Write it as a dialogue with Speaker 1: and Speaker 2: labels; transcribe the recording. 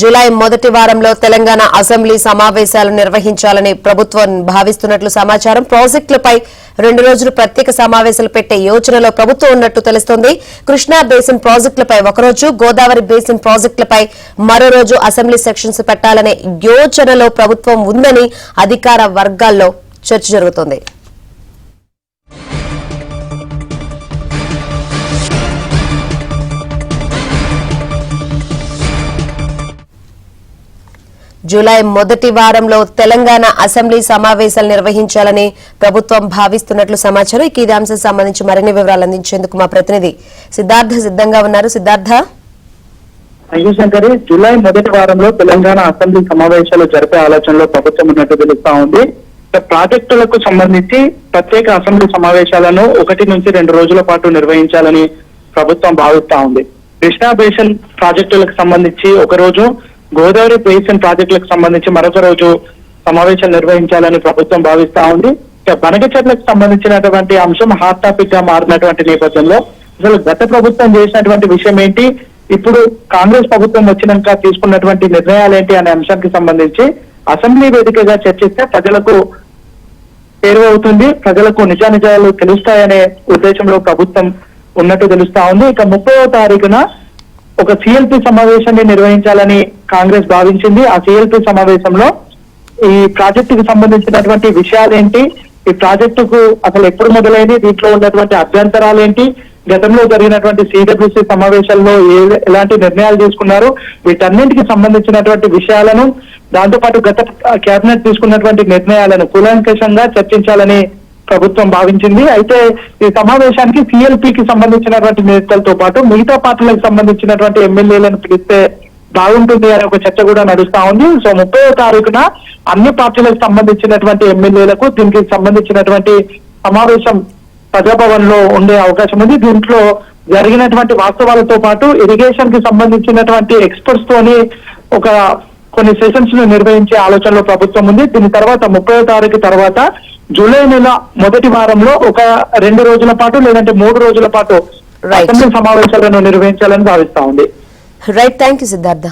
Speaker 1: July మొదటి వారంలో Telangana assembly సమావేశాలు నిర్వహించాలని ప్రభుత్వం భావిస్తున్నట్లు సమాచారం. ప్రాజెక్టులపై 2 రోజులు ప్రత్యేక సమావేశాలు పెట్టే యోచనలో ప్రభుత్వం ఉన్నట్టు తెలుస్తోంది. కృష్ణా బేసిన్ ప్రాజెక్టులపై ఒకరోజు, గోదావరి బేసిన్ ప్రాజెక్టులపై మరో రోజు అసెంబ్లీ సెషన్స్ పెట్టాలనే యోచనలో ప్రభుత్వం ఉందని అధికార వర్గాల్లో చర్చ జరుగుతోంది. జూలై మొదటి వారంలో తెలంగాణ అసెంబ్లీ సమావేశాలు నిర్వహించాలని ప్రభుత్వం భావిస్తున్నట్లు సమాచారం. ఈ అంశం సంబంధించి మరిన్ని వివరాలు అందించేందుకు మా ప్రతినిధి సిద్ధార్థ సిద్ధంగా ఉన్నారు. సిద్ధార్థ,
Speaker 2: శంకరి, జూలై మొదటి వారంలో తెలంగాణ అసెంబ్లీ సమావేశాలు జరిపే ఆలోచనలో ప్రభుత్వం ఉన్నట్టు తెలుస్తా ఉంది. ప్రాజెక్టులకు సంబంధించి ప్రత్యేక అసెంబ్లీ సమావేశాలను 1 నుంచి 2 రోజుల పాటు నిర్వహించాలని ప్రభుత్వం భావిస్తా ఉంది. కృష్ణా బేసిన్ ప్రాజెక్టులకు సంబంధించి ఒక రోజు, గోదావరి బేసిన్ ప్రాజెక్టులకు సంబంధించి మరొక రోజు సమావేశాలు నిర్వహించాలని ప్రభుత్వం భావిస్తా ఉంది. బనకచెర్లకు సంబంధించినటువంటి అంశం హాట్ టాపిక్ గా మారినటువంటి నేపథ్యంలో అసలు గత ప్రభుత్వం చేసినటువంటి విషయం ఏంటి, ఇప్పుడు కాంగ్రెస్ ప్రభుత్వం వచ్చినాక తీసుకున్నటువంటి నిర్ణయాలు ఏంటి అనే అంశానికి సంబంధించి అసెంబ్లీ వేదికగా చర్చిస్తే ప్రజలకు చేరువవుతుంది, ప్రజలకు నిజానిజాలు తెలుస్తాయనే ఉద్దేశంలో ప్రభుత్వం ఉన్నట్టు తెలుస్తా ఉంది. ఇక 30వ తారీఖున ఒక సిఎల్పి సమావేశాన్ని నిర్వహించాలని కాంగ్రెస్ భావించింది. ఆ సిఎల్పి సమావేశంలో ఈ ప్రాజెక్టుకు సంబంధించినటువంటి విషయాలేంటి, ఈ ప్రాజెక్టుకు అసలు ఎప్పుడు మొదలైంది, దీంట్లో ఉన్నటువంటి అభ్యంతరాలు ఏంటి, గతంలో జరిగినటువంటి సిడబ్ల్యూసీ సమావేశాల్లో ఎలాంటి నిర్ణయాలు తీసుకున్నారు, వీటన్నింటికి సంబంధించినటువంటి విషయాలను, దాంతోపాటు గత కేబినెట్ తీసుకున్నటువంటి నిర్ణయాలను కూలంకషంగా చర్చించాలని ప్రభుత్వం భావించింది. అయితే ఈ సమావేశానికి సిఎల్పికి సంబంధించినటువంటి నేతలతో పాటు మిగతా పార్టీలకు సంబంధించినటువంటి ఎమ్మెల్యేలను పిలిస్తే బాగుంటుంది అనే ఒక చర్చ కూడా నడుస్తా ఉంది. సో 30వ తారీఖున అన్ని పార్టీలకు సంబంధించినటువంటి ఎమ్మెల్యేలకు దీనికి సంబంధించినటువంటి సమావేశం ప్రజాభవన్ లో ఉండే అవకాశం ఉంది. దీంట్లో జరిగినటువంటి వాస్తవాలతో పాటు ఇరిగేషన్ కి సంబంధించినటువంటి ఎక్స్పర్ట్స్ తోని కొన్ని సెషన్స్ ను నిర్వహించే ఆలోచనలో ప్రభుత్వం ఉంది. దీని తర్వాత 30వ తారీఖు తర్వాత జూలై నెల మొదటి వారంలో ఒక 2 రోజుల పాటు లేదంటే 3 రోజుల పాటు అసెంబ్లీ సమావేశాలను నిర్వహించాలని భావిస్తా ఉంది.
Speaker 1: Right, thank you Siddhartha.